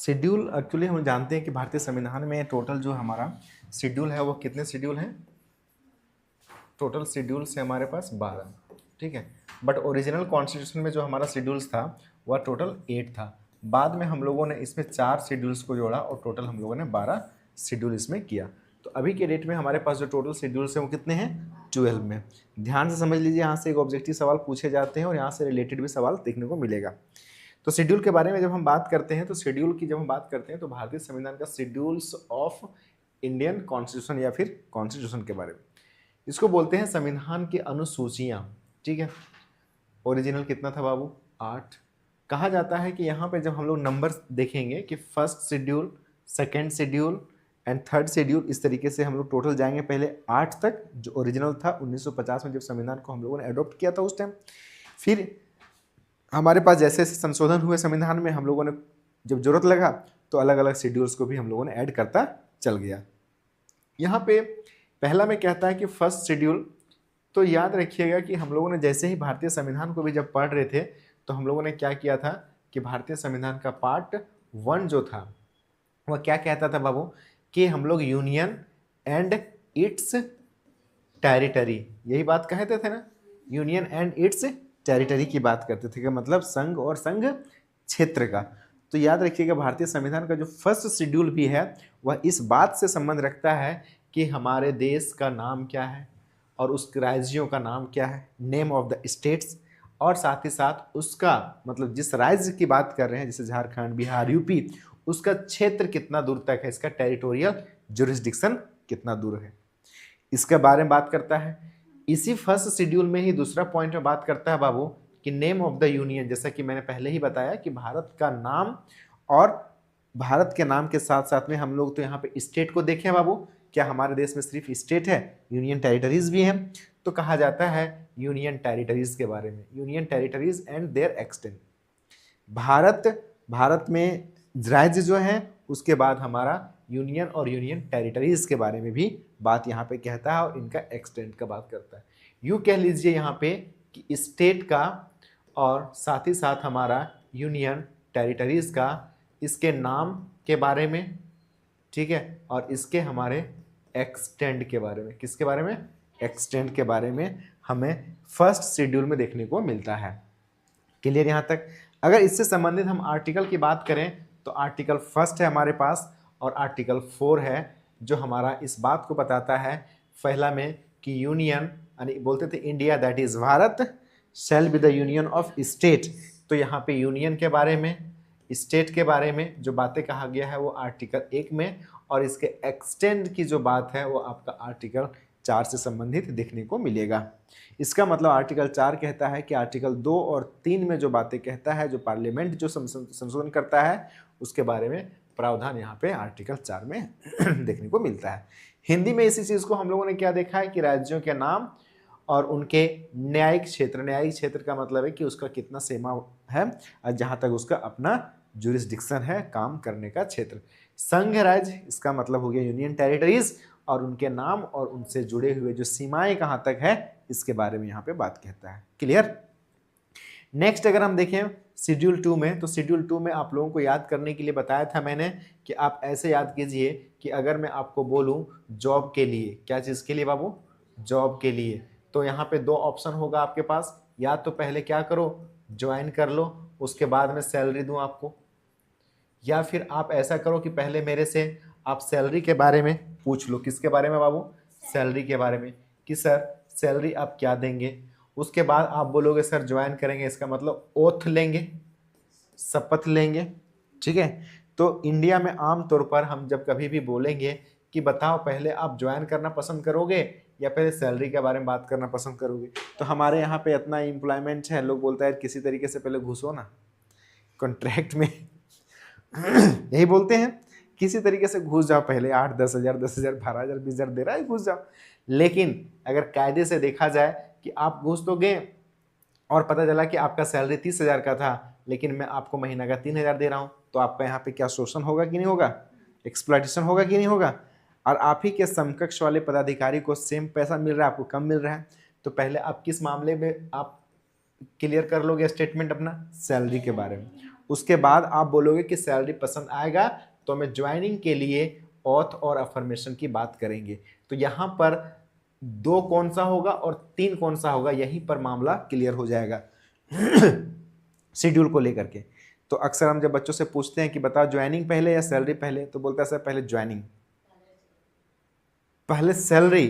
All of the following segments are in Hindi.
शेड्यूल एक्चुअली हम जानते हैं कि भारतीय संविधान में टोटल जो हमारा शेड्यूल है वो कितने शेड्यूल हैं? टोटल शेड्यूल से हमारे पास 12, ठीक है। बट ओरिजिनल कॉन्स्टिट्यूशन में जो हमारा शेड्यूल्स था वह टोटल 8 था। बाद में हम लोगों ने इसमें 4 शेड्यूल्स को जोड़ा और टोटल हम लोगों ने 12 शेड्यूल इसमें किया। तो अभी के डेट में हमारे पास जो टोटल शेड्यूल्स हैं वो कितने हैं? 12 में। ध्यान से समझ लीजिए, यहाँ से एक ऑब्जेक्टिव सवाल पूछे जाते हैं और यहाँ से रिलेटेड भी सवाल देखने को मिलेगा। तो शेड्यूल के बारे में जब हम बात करते हैं तो शेड्यूल की जब हम बात करते हैं तो भारतीय संविधान का शेड्यूल्स ऑफ इंडियन कॉन्स्टिट्यूशन या फिर कॉन्स्टिट्यूशन के बारे में, इसको बोलते हैं संविधान की अनुसूचियाँ, ठीक है। ओरिजिनल कितना था बाबू? 8। कहा जाता है कि यहाँ पे जब हम लोग नंबर देखेंगे कि first schedule, second schedule and third schedule, इस तरीके से हम लोग टोटल जाएंगे पहले 8 तक, जो ओरिजिनल था 1950 में जब संविधान को हम लोगों ने अडॉप्ट किया था उस टाइम। फिर हमारे पास जैसे जैसे संशोधन हुए संविधान में, हम लोगों ने जब जरूरत लगा तो अलग अलग शेड्यूल्स को भी हम लोगों ने ऐड करता चल गया। यहाँ पे पहला में कहता है कि फर्स्ट शेड्यूल, तो याद रखिएगा कि हम लोगों ने जैसे ही भारतीय संविधान को भी जब पढ़ रहे थे तो हम लोगों ने क्या किया था कि भारतीय संविधान का पार्ट 1 जो था वह क्या कहता था बाबू कि हम लोग यूनियन एंड इट्स टेरिटरी, यही बात कहते थे ना, यूनियन एंड इट्स टेरिटरी की बात करते थे, कि मतलब संघ और संघ क्षेत्र का। तो याद रखिएगा भारतीय संविधान का जो फर्स्ट शेड्यूल भी है वह इस बात से संबंध रखता है कि हमारे देश का नाम क्या है और उस राज्यों का नाम क्या है, नेम ऑफ द स्टेट्स, और साथ ही साथ उसका मतलब जिस राज्य की बात कर रहे हैं जैसे झारखंड, बिहार, यूपी, उसका क्षेत्र कितना दूर तक है, इसका टेरिटोरियल जुरिस्डिक्शन कितना दूर है, इसके बारे में बात करता है। इसी फर्स्ट शेड्यूल में ही दूसरा पॉइंट में बात करता है बाबू कि नेम ऑफ द यूनियन, जैसा कि मैंने पहले ही बताया कि भारत का नाम, और भारत के नाम के साथ साथ में हम लोग तो यहाँ पे स्टेट को देखें बाबू, क्या हमारे देश में सिर्फ स्टेट है? यूनियन टेरिटरीज भी हैं। तो कहा जाता है यूनियन टेरिटरीज के बारे में, union territories and their extent. भारत में राज्य जो है उसके बाद हमारा यूनियन और यूनियन टेरिटरीज के बारे में भी बात यहाँ पे कहता है और इनका एक्सटेंट का बात करता है। यूँ कह लीजिए यहाँ पे कि स्टेट का और साथ ही साथ हमारा यूनियन टेरिटरीज का, इसके नाम के बारे में, ठीक है, और इसके हमारे एक्सटेंट के बारे में, किसके बारे में? एक्सटेंट के बारे में हमें फर्स्ट शेड्यूल में देखने को मिलता है। क्लियर यहाँ तक? अगर इससे संबंधित हम आर्टिकल की बात करें तो आर्टिकल फर्स्ट है हमारे पास और आर्टिकल 4 है जो हमारा इस बात को बताता है पहला में कि यूनियन, यानी बोलते थे India that is Bharat shall be the union of state. तो यहाँ पे यूनियन के बारे में, स्टेट के बारे में जो बातें कहा गया है वो आर्टिकल 1 में, और इसके एक्सटेंड की जो बात है वो आपका आर्टिकल 4 से संबंधित देखने को मिलेगा। इसका मतलब आर्टिकल 4 कहता है कि आर्टिकल 2 और 3 में जो बातें कहता है, जो पार्लियामेंट जो संशोधन करता है उसके बारे में प्रावधान यहाँ पे आर्टिकल 4 में देखने को मिलता है। हिंदी में इसी चीज़ को हम लोगों ने क्या देखा है कि राज्यों के नाम और उनके न्यायिक क्षेत्र, न्यायिक क्षेत्र का मतलब है कि उसका कितना सीमा है और जहाँ तक उसका अपना जुरिस्डिक्शन है, काम करने का क्षेत्र। संघ राज्य, इसका मतलब हो गया यूनियन टेरिटरीज, और उनके नाम और उनसे जुड़े हुए जो सीमाएं कहाँ तक है इसके बारे में यहाँ पे बात कहता है। क्लियर? नेक्स्ट अगर हम देखें शेड्यूल 2 में, तो शेड्यूल 2 में आप लोगों को याद करने के लिए बताया था मैंने कि आप ऐसे याद कीजिए कि अगर मैं आपको बोलूँ जॉब के लिए, क्या चीज़ के लिए बाबू? जॉब के लिए, तो यहाँ पे 2 ऑप्शन होगा आपके पास, या तो पहले क्या करो, ज्वाइन कर लो, उसके बाद में सैलरी दूँ आपको, या फिर आप ऐसा करो कि पहले मेरे से आप सैलरी के बारे में पूछ लो। किसके बारे में बाबू? सैलरी के बारे में, कि सर सैलरी आप क्या देंगे। उसके बाद आप बोलोगे सर ज्वाइन करेंगे, इसका मतलब ओथ लेंगे, शपथ लेंगे, ठीक है। तो इंडिया में आम तौर पर हम जब कभी भी बोलेंगे कि बताओ पहले आप ज्वाइन करना पसंद करोगे या पहले सैलरी के बारे में बात करना पसंद करोगे, तो हमारे यहाँ पे इतना एम्प्लॉयमेंट है, लोग बोलता है किसी तरीके से पहले घुसो ना कॉन्ट्रैक्ट में यही बोलते हैं, किसी तरीके से घुस जाओ पहले, 8-10 हज़ार, 10 हज़ार, 12 हज़ार, 20 हज़ार दे रहा है, घुस जाओ। लेकिन अगर कायदे से देखा जाए कि आप घुस तो गए और पता चला कि आपका सैलरी 30 हज़ार का था लेकिन मैं आपको महीना का 3 हज़ार दे रहा हूँ, तो आपका यहाँ पे क्या शोषण होगा कि नहीं होगा? एक्सप्लॉइटेशन होगा कि नहीं होगा? और आप ही के समकक्ष वाले पदाधिकारी को सेम पैसा मिल रहा है, आपको कम मिल रहा है, तो पहले आप किस मामले में आप क्लियर कर लोगे स्टेटमेंट अपना? सैलरी के बारे में। उसके बाद आप बोलोगे कि सैलरी पसंद आएगा तो हमें ज्वाइनिंग के लिए ऑथ और अफर्मेशन की बात करेंगे। तो यहाँ पर 2 कौन सा होगा और 3 कौन सा होगा, यहीं पर मामला क्लियर हो जाएगा शेड्यूल को लेकर के। तो अक्सर हम जब बच्चों से पूछते हैं कि बताओ ज्वाइनिंग पहले या सैलरी पहले, तो बोलता है सर पहले ज्वाइनिंग, पहले सैलरी।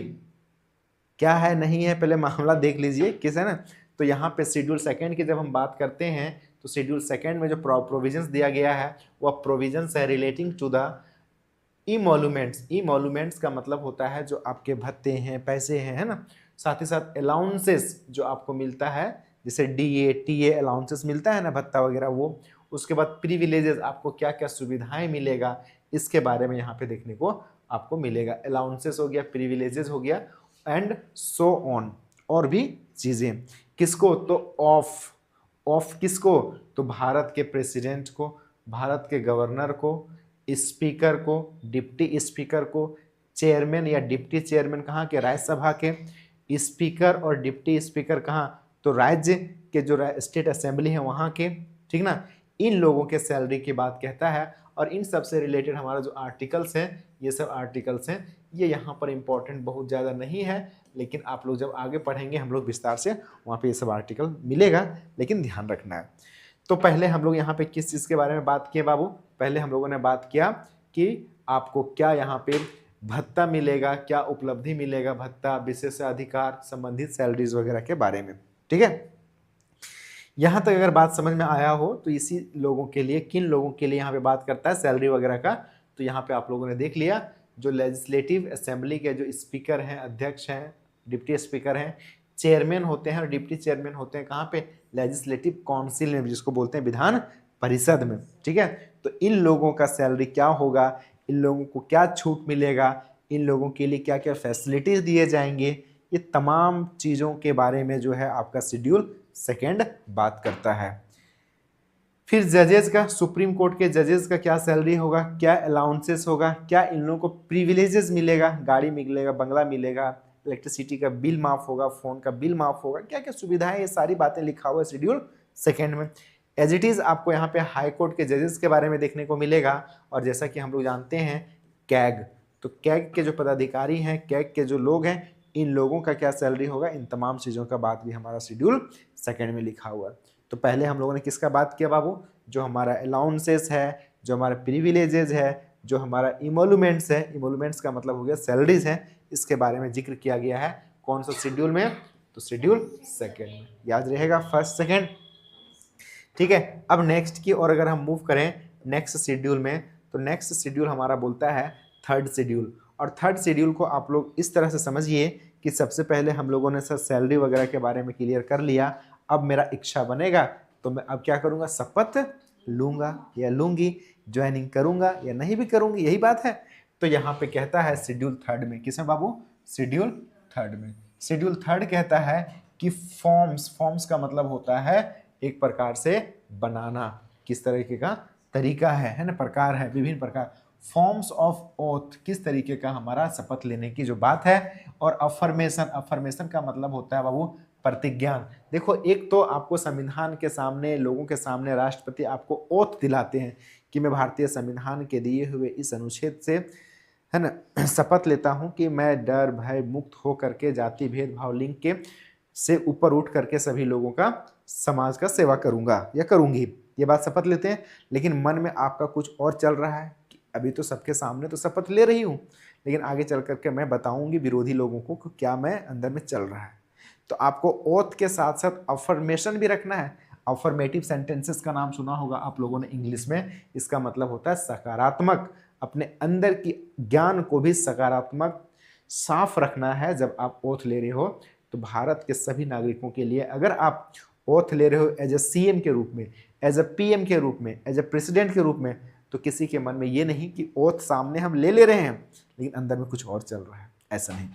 क्या है नहीं है पहले मामला देख लीजिए किस है ना। तो यहाँ पे शेड्यूल सेकंड की जब हम बात करते हैं तो शेड्यूल सेकंड में जो प्रोविजंस दिया गया है वह प्रोविजंस है रिलेटिंग टू द इमोलूमेंट्स। इमोलूमेंट्स का मतलब होता है जो आपके भत्ते हैं, पैसे हैं, है ना। साथ ही साथ अलाउंसेस जो आपको मिलता है, जैसे डीए टीए अलाउंसेस मिलता है ना, भत्ता वगैरह वो। उसके बाद प्रिविलेजेस, आपको क्या क्या सुविधाएं मिलेगा इसके बारे में यहाँ पे देखने को आपको मिलेगा। अलाउंसेस हो गया, प्रिविलेजेस हो गया एंड सो ऑन, और भी चीजें। किसको, तो ऑफ किसको, तो भारत के प्रेसिडेंट को, भारत के गवर्नर को, स्पीकर को, डिप्टी स्पीकर को, चेयरमैन या डिप्टी चेयरमैन कहाँ के, राज्यसभा के, स्पीकर और डिप्टी स्पीकर कहाँ, तो राज्य के जो स्टेट असेंबली है वहाँ के, ठीक ना। इन लोगों के सैलरी की बात कहता है। और इन सब से रिलेटेड हमारा जो आर्टिकल्स हैं, ये सब आर्टिकल्स हैं, ये यहाँ पर इंपॉर्टेंट बहुत ज़्यादा नहीं है, लेकिन आप लोग जब आगे पढ़ेंगे हम लोग विस्तार से वहाँ पे ये सब आर्टिकल मिलेगा, लेकिन ध्यान रखना है। तो पहले हम लोग यहाँ पे किस चीज़ के बारे में बात किए बाबू, पहले हम लोगों ने बात किया कि आपको क्या यहाँ पे भत्ता मिलेगा, क्या उपलब्धि मिलेगा, भत्ता, विशेषाधिकार, संबंधित सैलरीज वगैरह के बारे में, ठीक है। यहाँ तक अगर बात समझ में आया हो तो इसी लोगों के लिए, किन लोगों के लिए यहाँ पे बात करता है सैलरी वगैरह का, तो यहाँ पे आप लोगों ने देख लिया जो लेजिस्लेटिव असेंबली के जो स्पीकर हैं, अध्यक्ष हैं, डिप्टी स्पीकर हैं, चेयरमैन होते हैं और डिप्टी चेयरमैन होते हैं कहाँ पे, लेजिस्लेटिव काउंसिल में, जिसको बोलते हैं विधान परिषद में, ठीक है। तो इन लोगों का सैलरी क्या होगा, इन लोगों को क्या छूट मिलेगा, इन लोगों के लिए क्या क्या फैसिलिटीज दिए जाएंगे, ये तमाम चीज़ों के बारे में जो है आपका शेड्यूल सेकेंड बात करता है। फिर जजेस का, सुप्रीम कोर्ट के जजेस का क्या सैलरी होगा, क्या अलाउंसेस होगा, क्या इन लोगों को प्रिविलेजेस मिलेगा, गाड़ी मिलेगा, बंगला मिलेगा, इलेक्ट्रिसिटी का बिल माफ होगा, फोन का बिल माफ होगा, क्या क्या सुविधाएं, ये सारी बातें लिखा हुआ है शेड्यूल सेकेंड में। एज इट इज आपको यहाँ पे हाई कोर्ट के जजेस के बारे में देखने को मिलेगा। और जैसा कि हम लोग जानते हैं कैग, तो कैग के जो पदाधिकारी हैं, कैग के जो लोग हैं, इन लोगों का क्या सैलरी होगा, इन तमाम चीज़ों का बात भी हमारा शेड्यूल सेकेंड में लिखा हुआ है। तो पहले हम लोगों ने किसका बात किया बाबू, जो हमारा अलाउंसेस है, जो हमारा प्रिविलेजेस है, जो हमारा इमोलूमेंट्स है, इमोलूमेंट्स का मतलब हो गया सैलरीज है, इसके बारे में जिक्र किया गया है। कौन सा शेड्यूल में, तो शेड्यूल सेकेंड में, याद रहेगा फर्स्ट सेकेंड, ठीक है। अब नेक्स्ट की और अगर हम मूव करें नेक्स्ट शेड्यूल में, तो नेक्स्ट शेड्यूल हमारा बोलता है थर्ड शेड्यूल। और थर्ड शेड्यूल को आप लोग इस तरह से समझिए कि सबसे पहले हम लोगों ने सर सैलरी वगैरह के बारे में क्लियर कर लिया। अब मेरा इच्छा बनेगा तो मैं अब क्या करूंगा, शपथ लूंगा या लूंगी, ज्वाइनिंग करूंगा या नहीं भी करूंगी, यही बात है। तो यहाँ पे कहता है शेड्यूल थर्ड में, किसमें बाबू, शेड्यूल थर्ड में। शेड्यूल थर्ड कहता है कि फॉर्म्स का मतलब होता है एक प्रकार से बनाना, किस तरीके का तरीका है ना, प्रकार है, विभिन्न प्रकार। फॉर्म्स ऑफ ओथ, किस तरीके का हमारा शपथ लेने की जो बात है। और अफर्मेशन का मतलब होता है बाबू प्रतिज्ञान। देखो एक तो आपको संविधान के सामने, लोगों के सामने राष्ट्रपति आपको ओथ दिलाते हैं कि मैं भारतीय संविधान के दिए हुए इस अनुच्छेद से, है ना, शपथ लेता हूं कि मैं डर भय मुक्त हो करके, जाति भेदभाव लिंग के से ऊपर उठ करके सभी लोगों का, समाज का सेवा करूंगा या करूंगी, ये बात शपथ लेते हैं। लेकिन मन में आपका कुछ और चल रहा है कि अभी तो सबके सामने तो शपथ ले रही हूँ, लेकिन आगे चल करके मैं बताऊंगी विरोधी लोगों को कि क्या मैं अंदर में चल रहा है। तो आपको ओथ के साथ साथ अफर्मेशन भी रखना है। अफर्मेटिव सेंटेंसेस का नाम सुना होगा आप लोगों ने इंग्लिश में, इसका मतलब होता है सकारात्मक, अपने अंदर की ज्ञान को भी सकारात्मक साफ रखना है जब आप ओथ ले रहे हो। तो भारत के सभी नागरिकों के लिए अगर आप ओथ ले रहे हो एज ए सीएम के रूप में, एज ए पीएम के रूप में, एज ए प्रेसिडेंट के रूप में, तो किसी के मन में ये नहीं कि ओथ सामने हम ले रहे हैं लेकिन अंदर में कुछ और चल रहा है, ऐसा नहीं।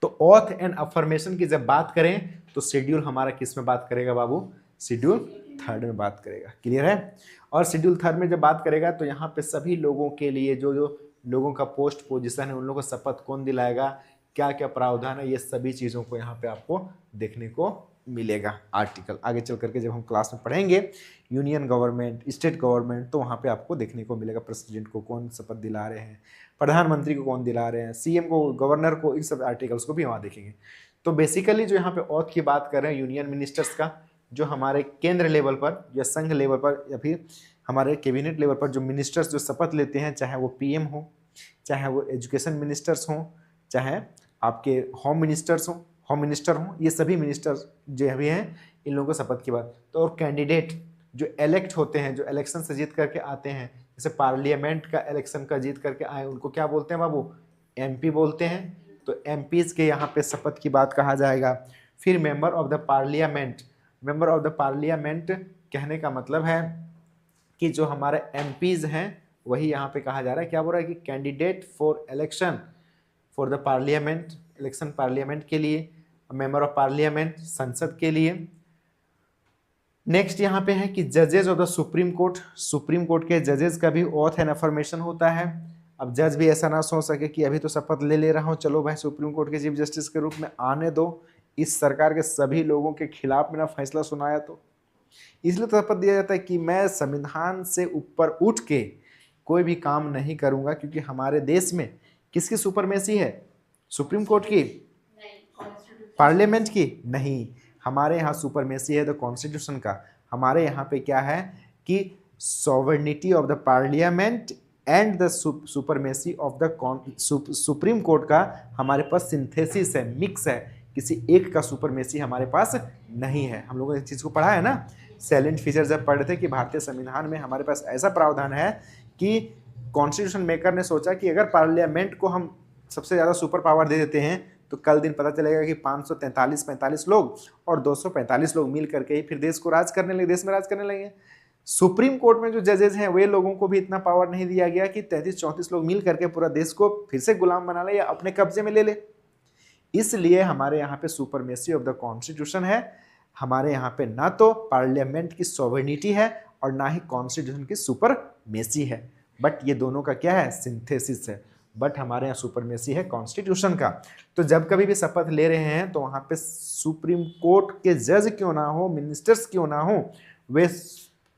तो ओथ एंड अफर्मेशन की जब बात करें तो शेड्यूल हमारा किस में बात करेगा बाबू, शेड्यूल थर्ड में बात करेगा, क्लियर है। और शेड्यूल थर्ड में जब बात करेगा तो यहाँ पे सभी लोगों के लिए जो जो लोगों का पोस्ट पोजीशन है, उन लोगों को शपथ कौन दिलाएगा, क्या क्या प्रावधान है, ये सभी चीज़ों को यहाँ पे आपको देखने को मिलेगा आर्टिकल। आगे चल करके जब हम क्लास में पढ़ेंगे यूनियन गवर्नमेंट, स्टेट गवर्नमेंट, तो वहाँ पे आपको देखने को मिलेगा प्रेसिडेंट को कौन शपथ दिला रहे हैं, प्रधानमंत्री को कौन दिला रहे हैं, सीएम को, गवर्नर को, इन सब आर्टिकल्स को भी वहाँ देखेंगे। तो बेसिकली जो यहाँ पे ऑथ की बात कर रहे हैं यूनियन मिनिस्टर्स का, जो हमारे केंद्र लेवल पर या संघ लेवल पर या फिर हमारे कैबिनेट लेवल पर जो मिनिस्टर्स जो शपथ लेते हैं, चाहे वो पीएम हो, चाहे वो एजुकेशन मिनिस्टर्स हों, चाहे आपके होम मिनिस्टर हों, ये सभी मिनिस्टर जो भी हैं इन लोगों को शपथ की बात। तो और कैंडिडेट जो इलेक्ट होते हैं, जो इलेक्शन से जीत करके आते हैं, जैसे पार्लियामेंट का इलेक्शन का जीत करके आए, उनको क्या बोलते हैं बाबू? एमपी बोलते हैं। तो एमपीज के यहाँ पे शपथ की बात कहा जाएगा। फिर member of the parliament, member of the parliament कहने का मतलब है कि जो हमारे एमपीज हैं वही यहाँ पे कहा जा रहा है। क्या बोल रहा है कि candidate for election for the parliament, election parliament के लिए, मेंबर ऑफ पार्लियामेंट संसद के लिए। नेक्स्ट यहाँ पे है कि जजेस of the supreme court, supreme court के जजेस का भी ऑथ एंड अफर्मेशन होता है। अब जज भी ऐसा ना सोच सके कि अभी तो शपथ ले रहा हूँ, चलो भाई सुप्रीम कोर्ट के चीफ जस्टिस के रूप में आने दो, इस सरकार के सभी लोगों के खिलाफ मेरा फैसला सुनाया। तो इसलिए तो शपथ दिया जाता है कि मैं संविधान से ऊपर उठ के कोई भी काम नहीं करूंगा, क्योंकि हमारे देश में किसकी सुपरमेसी है? सुप्रीम कोर्ट की? पार्लियामेंट की? नहीं, हमारे यहाँ सुपरमेसी है द कॉन्स्टिट्यूशन का। हमारे यहाँ पे क्या है कि sovereignty of the parliament and the supremacy of the supreme court का हमारे पास सिंथेसिस है, मिक्स है, किसी एक का सुपरमेसी हमारे पास नहीं है। हम लोगों ने इस चीज़ को पढ़ा है ना, सैलेंट फीचर जब पढ़े थे कि भारतीय संविधान में हमारे पास ऐसा प्रावधान है कि कॉन्स्टिट्यूशन मेकर ने सोचा कि अगर पार्लियामेंट को हम सबसे ज़्यादा सुपर पावर दे देते हैं तो कल दिन पता चलेगा कि 543 लोग और 245 लोग मिल करके ही फिर देश को राज करने लगे, देश में राज करने लगे। सुप्रीम कोर्ट में जो जजेस हैं वे लोगों को भी इतना पावर नहीं दिया गया कि 33-34 लोग मिल करके पूरा देश को फिर से गुलाम बना ले या अपने कब्जे में ले ले। इसलिए हमारे यहाँ पे सुपरमेसी ऑफ द कॉन्स्टिट्यूशन है। हमारे यहाँ पे ना तो पार्लियामेंट की सॉवरेनिटी है और ना ही कॉन्स्टिट्यूशन की सुपरमेसी है, बट ये दोनों का क्या है? सिंथेसिस है। बट हमारे यहाँ सुपरमेसी है कॉन्स्टिट्यूशन का। तो जब कभी भी शपथ ले रहे हैं तो वहाँ पे सुप्रीम कोर्ट के जज क्यों ना हो, मिनिस्टर्स क्यों ना हो, वे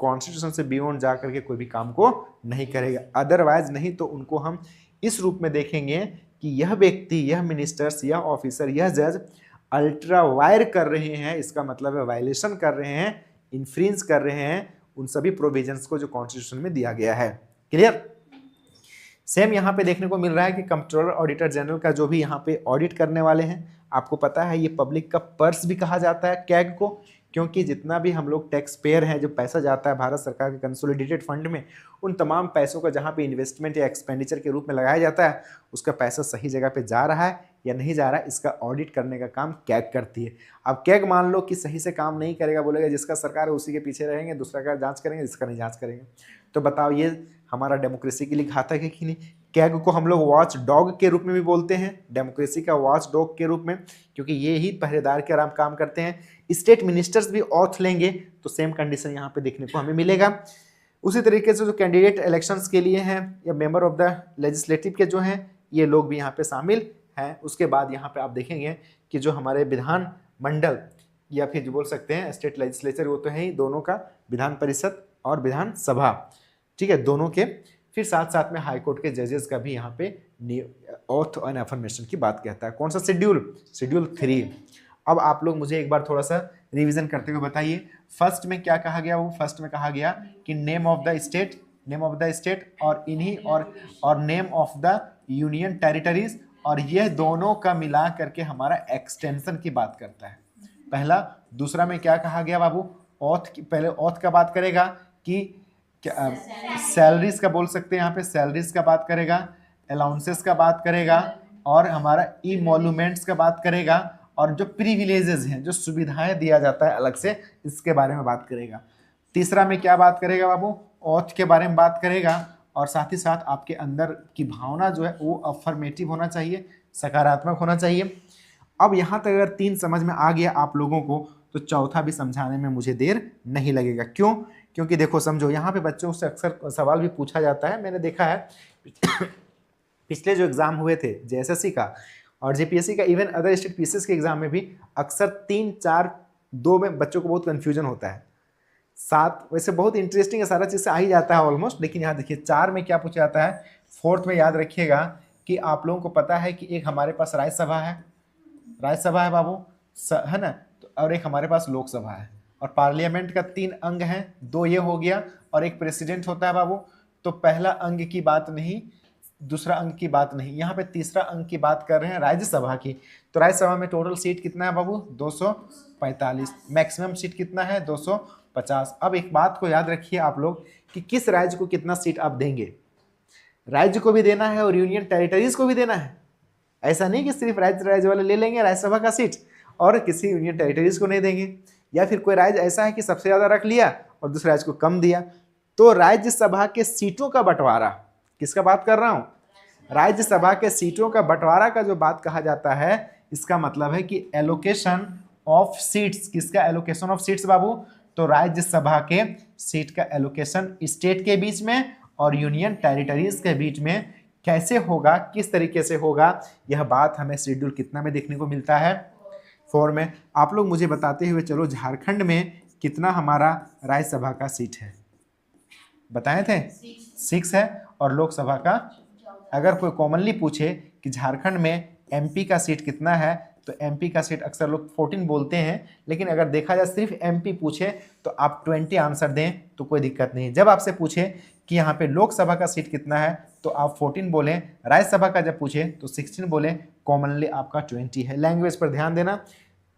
कॉन्स्टिट्यूशन से बियॉन्ड जा करके कोई भी काम को नहीं करेगा। अदरवाइज नहीं तो उनको हम इस रूप में देखेंगे कि यह व्यक्ति, यह मिनिस्टर्स, यह ऑफिसर, यह जज अल्ट्रा वायर कर रहे हैं, इसका मतलब है वायलेशन कर रहे हैं, इन्फ्रिंज कर रहे हैं उन सभी प्रोविजंस को जो कॉन्स्टिट्यूशन में दिया गया है। क्लियर? सेम यहाँ पे देखने को मिल रहा है कि कंट्रोलर ऑडिटर जनरल का जो भी यहाँ पे ऑडिट करने वाले हैं, आपको पता है ये पब्लिक का पर्स भी कहा जाता है कैग को, क्योंकि जितना भी हम लोग टैक्स पेयर हैं, जो पैसा जाता है भारत सरकार के कंसोलिडेटेड फंड में, उन तमाम पैसों का जहाँ पे इन्वेस्टमेंट या एक्सपेंडिचर के रूप में लगाया जाता है, उसका पैसा सही जगह पे जा रहा है या नहीं जा रहा है, इसका ऑडिट करने का काम कैग करती है। अब कैग मान लो कि सही से काम नहीं करेगा, बोलेगा जिसका सरकार है उसी के पीछे रहेंगे, दूसरा का जांच करेंगे, जिसका नहीं जांच करेंगे। तो बताओ ये हमारा डेमोक्रेसी के लिए घातक है कि नहीं? कैग को हम लोग वॉच डॉग के रूप में भी बोलते हैं, डेमोक्रेसी का वॉच डॉग के रूप में, क्योंकि ये ही पहरेदार के आराम काम करते हैं। स्टेट मिनिस्टर्स भी ऑथ लेंगे तो सेम कंडीशन यहाँ पे देखने को हमें मिलेगा। उसी तरीके से जो कैंडिडेट इलेक्शंस के लिए हैं या मेंबर ऑफ द लेजिस्लेटिव के जो हैं, ये लोग भी यहाँ पे शामिल हैं। उसके बाद यहाँ पे आप देखेंगे कि जो हमारे विधान मंडल या फिर जो बोल सकते हैं स्टेट लेजिस्लेचर, वो तो है ही दोनों का, विधान परिषद और विधान सभा, ठीक है, दोनों के। फिर साथ साथ में हाई कोर्ट के जजेस का भी यहाँ पे ऑथ एंड अफर्मेशन की बात कहता है। कौन सा शेड्यूल? शेड्यूल 3। अब आप लोग मुझे एक बार थोड़ा सा रिवीजन करते हुए बताइए, फर्स्ट में क्या कहा गया? वो फर्स्ट में कहा गया कि name of the state, name of the state और इन्हीं और name of the union territories, और यह दोनों का मिला करके हमारा एक्सटेंशन की बात करता है पहला। दूसरा में क्या कहा गया बाबू? ऑथ की, पहले ऑथ का बात करेगा कि सैलरीज का बोल सकते हैं, यहाँ पे सैलरीज का बात करेगा, अलाउंसेस का बात करेगा, और हमारा इमोल्यूमेंट्स का बात करेगा, और जो प्रिविलेजेस हैं, जो सुविधाएं दिया जाता है अलग से, इसके बारे में बात करेगा। तीसरा में क्या बात करेगा बाबू? ऑथ के बारे में बात करेगा, और साथ ही साथ आपके अंदर की भावना जो है वो अफर्मेटिव होना चाहिए, सकारात्मक होना चाहिए। अब यहाँ तक अगर 3 समझ में आ गया आप लोगों को, तो चौथा भी समझाने में मुझे देर नहीं लगेगा। क्यों? क्योंकि देखो समझो, यहाँ पे बच्चों से अक्सर सवाल भी पूछा जाता है, मैंने देखा है पिछले जो एग्ज़ाम हुए थे जेएसएससी का और जेपीएससी का, इवन अदर स्टेट पीसीएस के एग्ज़ाम में भी अक्सर 3-4 2 में बच्चों को बहुत कन्फ्यूजन होता है। 7 वैसे बहुत इंटरेस्टिंग है, सारा चीज़ से आ ही जाता है ऑलमोस्ट, लेकिन यहाँ देखिए 4 में क्या पूछा जाता है। 4th में याद रखिएगा कि आप लोगों को पता है कि एक हमारे पास राज्यसभा है, राज्यसभा है बाबू, है ना, तो और एक हमारे पास लोकसभा है, और पार्लियामेंट का 3 अंग हैं, 2 ये हो गया और एक प्रेसिडेंट होता है बाबू। तो पहला अंग की बात नहीं, दूसरा अंग की बात नहीं, यहाँ पे तीसरा अंग की बात कर रहे हैं राज्यसभा की। तो राज्यसभा में टोटल सीट कितना है बाबू, 245। मैक्सिमम सीट कितना है, 250। अब एक बात को याद रखिए आप लोग कि किस राज्य को कितना सीट आप देंगे। राज्य को भी देना है और यूनियन टेरिटरीज को भी देना है। ऐसा नहीं कि सिर्फ राज्य वाले ले लेंगे राज्यसभा का सीट और किसी यूनियन टेरिटरीज को नहीं देंगे, या फिर कोई राज्य ऐसा है कि सबसे ज़्यादा रख लिया और दूसरे राज्य को कम दिया। तो राज्यसभा के सीटों का बंटवारा, किसका बात कर रहा हूँ, राज्यसभा के सीटों का बंटवारा का जो बात कहा जाता है, इसका मतलब है कि एलोकेशन ऑफ सीट्स। किसका एलोकेशन ऑफ सीट्स बाबू, तो राज्यसभा के सीट का एलोकेशन स्टेट के बीच में और यूनियन टेरिटरीज के बीच में कैसे होगा, किस तरीके से होगा, यह बात हमें शेड्यूल कितना में देखने को मिलता है, 4 में। आप लोग मुझे बताते हुए चलो झारखंड में कितना हमारा राज्यसभा का सीट है, बताए थे 6 है, और लोकसभा का, अगर कोई कॉमनली पूछे कि झारखंड में एमपी का सीट कितना है, तो एमपी का सीट अक्सर लोग 14 बोलते हैं, लेकिन अगर देखा जाए सिर्फ एमपी पूछे तो आप 20 आंसर दें तो कोई दिक्कत नहीं। जब आपसे पूछे कि यहाँ पे लोकसभा का सीट कितना है तो आप 14 बोलें, राज्यसभा का जब पूछे तो 16 बोलें, कॉमनली आपका 20 है। लैंग्वेज पर ध्यान देना,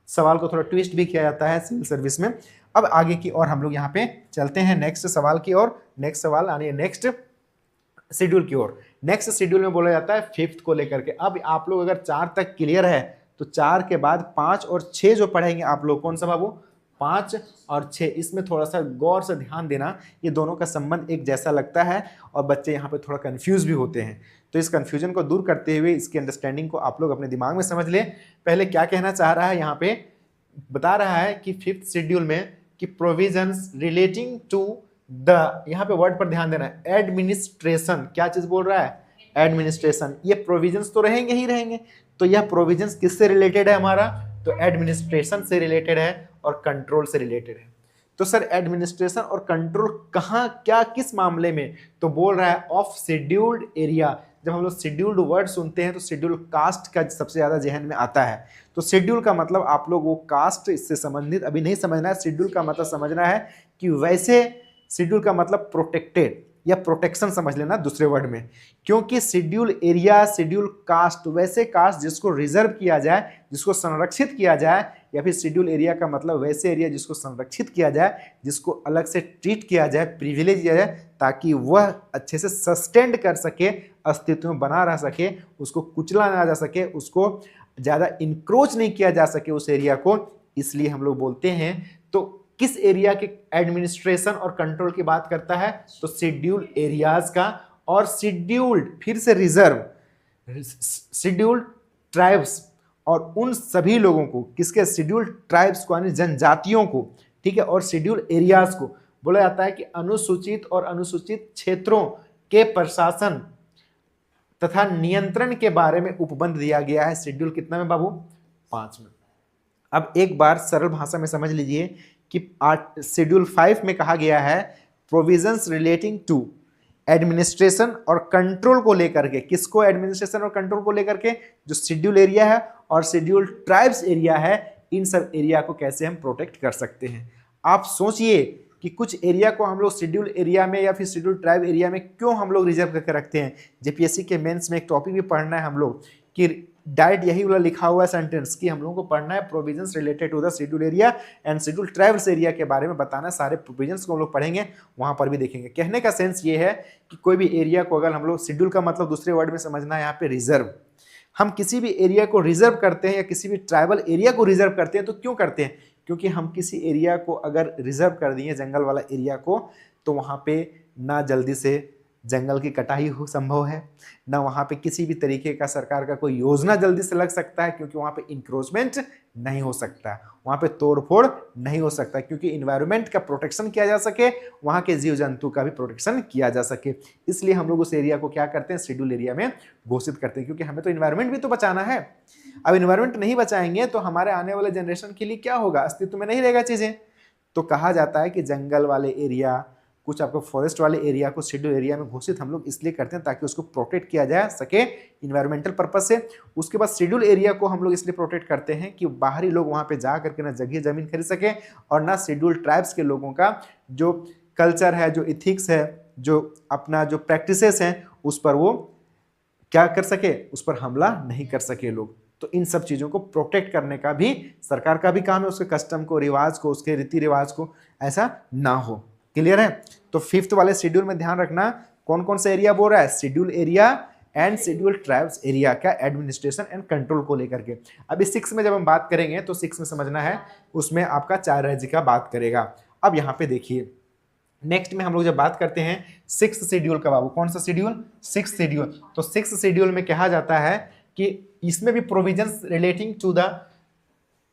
सवाल को थोड़ा ट्विस्ट भी किया जाता है सिविल सर्विस में। अब आगे की और हम लोग यहाँ पे चलते हैं नेक्स्ट सवाल की ओर, नेक्स्ट सवाल यानी नेक्स्ट शेड्यूल की ओर। नेक्स्ट शेड्यूल में बोला जाता है 5th को लेकर के। अब आप लोग अगर 4 तक क्लियर है तो 4 के बाद 5 और 6 जो पढ़ेंगे आप लोग, कौन सा बाबू, 5 और 6, इसमें थोड़ा सा गौर से ध्यान देना, ये दोनों का संबंध एक जैसा लगता है और बच्चे यहाँ पे थोड़ा कंफ्यूज भी होते हैं। तो इस कंफ्यूजन को दूर करते हुए इसकी अंडरस्टैंडिंग को आप लोग अपने दिमाग में समझ ले। पहले क्या कहना चाह रहा है, यहाँ पे बता रहा है कि 5th शेड्यूल में कि प्रोविजंस रिलेटिंग टू द, यहाँ पे वर्ड पर ध्यान देना है, एडमिनिस्ट्रेशन, क्या चीज बोल रहा है, एडमिनिस्ट्रेशन। ये प्रोविजंस तो रहेंगे ही रहेंगे, तो यह प्रोविजंस किससे रिलेटेड है हमारा, तो एडमिनिस्ट्रेशन से रिलेटेड है और कंट्रोल से रिलेटेड है। तो सर एडमिनिस्ट्रेशन और कंट्रोल कहाँ, क्या, किस मामले में, तो बोल रहा है ऑफ शेड्यूल्ड एरिया। जब हम लोग शेड्यूल्ड वर्ड सुनते हैं तो शेड्यूल कास्ट का सबसे ज्यादा जहन में आता है। तो शेड्यूल का मतलब आप लोग वो कास्ट इससे संबंधित अभी नहीं समझना है, शेड्यूल का मतलब समझना है कि वैसे शेड्यूल का मतलब प्रोटेक्टेड या प्रोटेक्शन समझ लेना दूसरे वर्ड में, क्योंकि शेड्यूल एरिया, शेड्यूल कास्ट, वैसे कास्ट जिसको रिजर्व किया जाए, जिसको संरक्षित किया जाए, या फिर शेड्यूल एरिया का मतलब वैसे एरिया जिसको संरक्षित किया जाए, जिसको अलग से ट्रीट किया जाए, प्रिविलेज दिया जाए, ताकि वह अच्छे से सस्टेंड कर सके, अस्तित्व में बना रह सके, उसको कुचला ना जा सके, उसको ज़्यादा इंक्रोच नहीं किया जा सके उस एरिया को, इसलिए हम लोग बोलते हैं। तो किस एरिया के एडमिनिस्ट्रेशन और कंट्रोल की बात करता है, तो शेड्यूल एरियाज का, और शेड्यूल्ड, फिर से रिजर्व, शेड्यूल्ड ट्राइब्स और उन सभी लोगों को, किसके, शेड्यूल्ड ट्राइब्स को यानी जनजातियों को, ठीक है, और शेड्यूल एरियाज को बोला जाता है कि अनुसूचित और अनुसूचित क्षेत्रों के प्रशासन तथा नियंत्रण के बारे में उपबंध दिया गया है। शेड्यूल कितना में बाबू, 5 में। अब एक बार सरल भाषा में समझ लीजिए कि शेड्यूल 5 में कहा गया है प्रोविजंस रिलेटिंग टू एडमिनिस्ट्रेशन और कंट्रोल को लेकर के, किसको, एडमिनिस्ट्रेशन और कंट्रोल को लेकर के, जो शेड्यूल एरिया है और शेड्यूल ट्राइब्स एरिया है, इन सब एरिया को कैसे हम प्रोटेक्ट कर सकते हैं। आप सोचिए कि कुछ एरिया को हम लोग शेड्यूल एरिया में या फिर शेड्यूल ट्राइब एरिया में क्यों हम लोग रिजर्व करके रखते हैं। जेपीएससी के मेंस में एक टॉपिक भी पढ़ना है हम लोग कि डायरेक्ट यही वाला लिखा हुआ सेंटेंस कि हम लोगों को पढ़ना है provisions related to the schedule area and schedule tribes area के बारे में बताना है। सारे प्रोविजंस को हम लोग पढ़ेंगे, वहां पर भी देखेंगे। कहने का सेंस ये है कि कोई भी एरिया को अगर हम लोग, शेड्यूल का मतलब दूसरे वर्ड में समझना है यहाँ पे रिजर्व, हम किसी भी एरिया को रिजर्व करते हैं या किसी भी ट्राइबल एरिया को रिजर्व करते हैं तो क्यों करते हैं, क्योंकि हम किसी एरिया को अगर रिजर्व कर दिए, जंगल वाला एरिया को, तो वहाँ पे ना जल्दी से जंगल की कटाई हो संभव है, ना वहाँ पे किसी भी तरीके का सरकार का कोई योजना जल्दी से लग सकता है, क्योंकि वहाँ पे इंक्रोचमेंट नहीं हो सकता, वहाँ पे तोड़फोड़ नहीं हो सकता, क्योंकि इन्वायरमेंट का प्रोटेक्शन किया जा सके, वहाँ के जीव जंतु का भी प्रोटेक्शन किया जा सके। इसलिए हम लोग उस एरिया को क्या करते हैं, शेड्यूल एरिया में घोषित करते हैं, क्योंकि हमें तो इन्वायरमेंट भी तो बचाना है। अब इन्वायरमेंट नहीं बचाएंगे तो हमारे आने वाले जनरेशन के लिए क्या होगा, अस्तित्व में नहीं रहेगा चीजें। तो कहा जाता है कि जंगल वाले एरिया, कुछ आपको फॉरेस्ट वाले एरिया को शेड्यूल एरिया में घोषित हम लोग इसलिए करते हैं ताकि उसको प्रोटेक्ट किया जा सके इन्वायरमेंटल पर्पज से। उसके बाद शेड्यूल एरिया को हम लोग इसलिए प्रोटेक्ट करते हैं कि बाहरी लोग वहाँ पे जा करके ना जगह जमीन खरीद सके, और ना शेड्यूल ट्राइब्स के लोगों का जो कल्चर है, जो इथिक्स है, जो अपना जो प्रैक्टिसेस हैं, उस पर वो क्या कर सके, उस पर हमला नहीं कर सके लोग। तो इन सब चीज़ों को प्रोटेक्ट करने का भी सरकार का भी काम है, उसके कस्टम को, रिवाज को, उसके रीति रिवाज को ऐसा ना हो। क्लियर है? तो 5th वाले शेड्यूल में ध्यान रखना कौन कौन सा एरिया बोल रहा है, schedule area and schedule tribes area का एडमिनिस्ट्रेशन एंड कंट्रोल को लेकर के। अभी 6 में जब हम बात करेंगे तो 6 में समझना है, उसमें आपका 4 राज्य का बात करेगा। अब यहाँ पे देखिए नेक्स्ट में हम लोग जब बात करते हैं 6th शेड्यूल का, बाबू कौन सा शेड्यूल, 6th शेड्यूल। तो 6th शेड्यूल में कहा जाता है कि इसमें भी provisions relating to the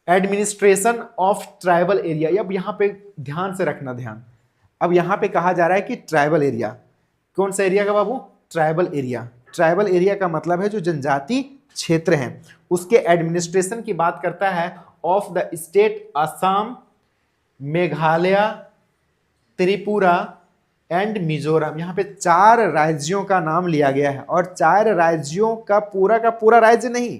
administration of tribal area. अब यहाँ पे ध्यान से रखना, ध्यान, अब यहाँ पे कहा जा रहा है कि ट्राइबल एरिया, कौन सा एरिया का बाबू, ट्राइबल एरिया। ट्राइबल एरिया का मतलब है जो जनजाति क्षेत्र हैं, उसके एडमिनिस्ट्रेशन की बात करता है of the state Assam, Meghalaya, Tripura and Mizoram. यहाँ पे 4 राज्यों का नाम लिया गया है, और 4 राज्यों का पूरा राज्य नहीं,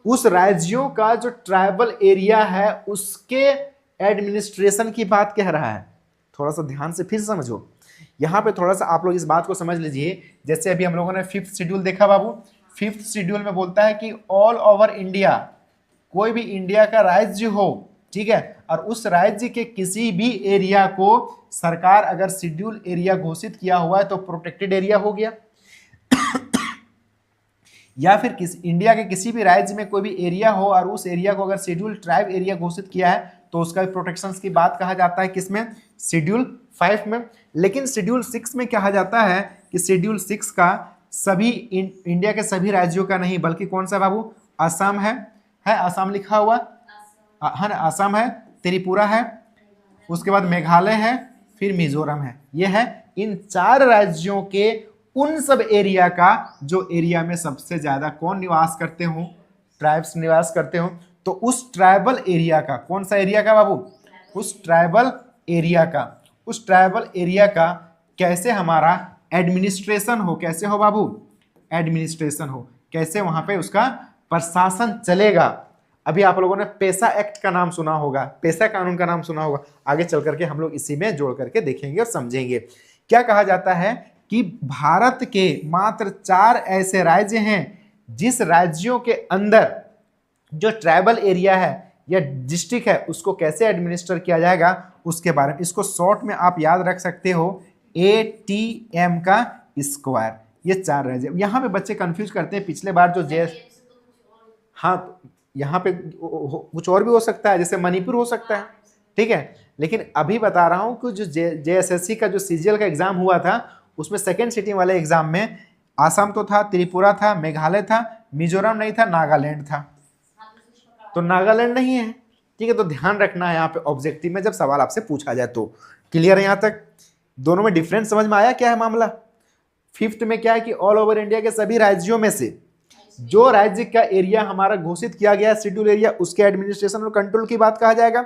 उस राज्यों का जो ट्राइबल एरिया है उसके एडमिनिस्ट्रेशन की बात कह रहा है। थोड़ा सा ध्यान से फिर समझो, यहाँ पे थोड़ा सा आप लोग इस बात को समझ लीजिए। जैसे अभी हम लोगों ने 5th शेड्यूल देखा बाबू, 5th शेड्यूल में बोलता है कि ऑल ओवर इंडिया, कोई भी इंडिया का राज्य हो, ठीक है, और उस राज्य के किसी भी एरिया को सरकार अगर शेड्यूल एरिया घोषित किया हुआ है तो प्रोटेक्टेड एरिया हो गया। या फिर इंडिया के किसी भी राज्य में कोई भी एरिया हो और उस एरिया को अगर शेड्यूल ट्राइब एरिया घोषित किया है तो उसका भी प्रोटेक्शन की बात कहा जाता है, किसमें, शेड्यूल 5 में। लेकिन शेड्यूल 6 में कहा जाता है कि शेड्यूल 6 का सभी इंडिया के सभी राज्यों का नहीं, बल्कि कौन सा बाबू, असम है असम लिखा हुआ है ना, असम है, त्रिपुरा है, उसके बाद मेघालय है, फिर मिजोरम है। ये है इन 4 राज्यों के उन सब एरिया का जो एरिया में सबसे ज्यादा कौन निवास करते हो, ट्राइब्स निवास करते हो। तो उस ट्राइबल एरिया का, कौन सा एरिया का बाबू, उस ट्राइबल एरिया का कैसे हमारा एडमिनिस्ट्रेशन हो, कैसे हो बाबू, एडमिनिस्ट्रेशन हो, कैसे वहां पे उसका प्रशासन चलेगा। अभी आप लोगों ने पेशा एक्ट का नाम सुना होगा, पेशा कानून का नाम सुना होगा, आगे चल करके हम लोग इसी में जोड़ करके देखेंगे और समझेंगे। क्या कहा जाता है कि भारत के मात्र 4 ऐसे राज्य हैं जिस राज्यों के अंदर जो ट्राइबल एरिया है या डिस्ट्रिक्ट है उसको कैसे एडमिनिस्टर किया जाएगा उसके बारे में, इसको शॉर्ट में आप याद रख सकते हो ATM का स्क्वायर। ये 4 राज्य, यहाँ पे बच्चे कंफ्यूज करते हैं, पिछले बार जो हाँ यहाँ पे कुछ और भी हो सकता है, जैसे मणिपुर हो सकता है, ठीक है, लेकिन अभी बता रहा हूँ कि जो JSSC का जो CGL का एग्जाम हुआ था उसमें सेकेंड सिटिंग वाले एग्जाम में आसाम तो था, त्रिपुरा था, मेघालय था, मिजोरम नहीं था, नागालैंड था। तो नागालैंड नहीं है, ठीक है, तो ध्यान रखना है यहाँ पे ऑब्जेक्टिव में जब सवाल आपसे पूछा जाए तो। क्लियर है यहाँ तक? दोनों में डिफरेंस समझ में आया क्या है मामला? 5th में क्या है कि ऑल ओवर इंडिया के सभी राज्यों में से जो राज्य का एरिया हमारा घोषित किया गया शेड्यूल एरिया, उसके एडमिनिस्ट्रेशन और कंट्रोल की बात कहा जाएगा।